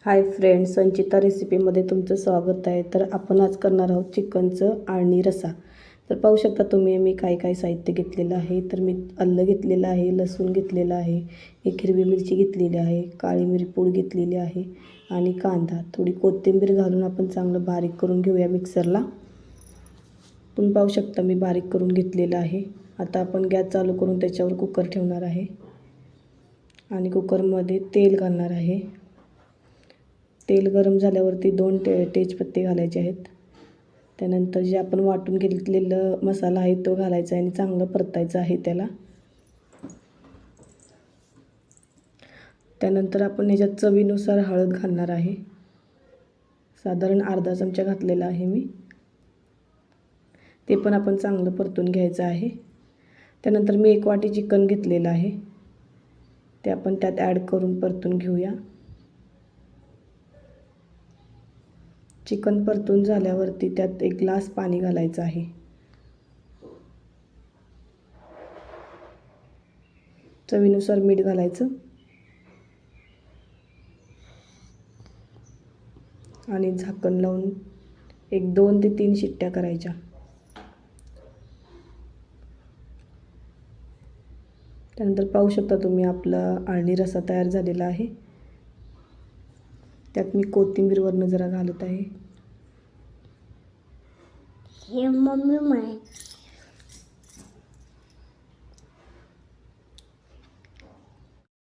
Hi friends, संचिता रेसिपीमध्ये तुमचं स्वागत आहे. तर आपण आज करणार आहोत चिकनचं आळणी रस्सा. तर पाहू शकता तुम्ही मी काय काय साहित्य घेतलेलं आहे. तर मी आलं घेतलेलं आहे, लसूण घेतलेलं आहे, एक हिरवी मिरची घेतलेली आहे, काळी मिरपूड घेतलेली आहे आणि कांदा, थोडी कोथिंबीर घालून आपण चांगलं बारीक करून घेऊया मिक्सरला. तुम्ही पाहू शकता मी बारीक करून घेतलेलं आहे. आता आपण गॅस चालू करून त्याच्यावर कुकर ठेवणार आहे आणि कुकरमध्ये तेल घालणार आहे. तेल गरम झाल्यावरती 2 तेजपत्ते घालायचे आहेत. त्यानंतर जे आपण वाटून घेतलेलं मसाला आहे तो घालायचा आहे आणि चांगलं परतायचं आहे त्याला. त्यानंतर आपण ह्याच्यात चवीनुसार हळद घालणार आहे. साधारण अर्धा चमचा घातलेला आहे मी. ते पण आपण चांगलं परतून घ्यायचं आहे. त्यानंतर मी 1 वाटी चिकन घेतलेलं आहे, ते आपण त्यात ॲड करून परतून घेऊया. चिकन परतून झाल्यावरती त्यात 1 ग्लास पाणी घालायचं आहे. चवीनुसार मीठ घालायचं आणि झाकण लावून 2 ते 3 शिट्ट्या करायच्या. त्यानंतर पाहू शकता तुम्ही आपला आळणी रस्सा तयार झालेला आहे. त्यात मी कोथिंबीर वरून जरा घालत आहे. हे मम्मी माय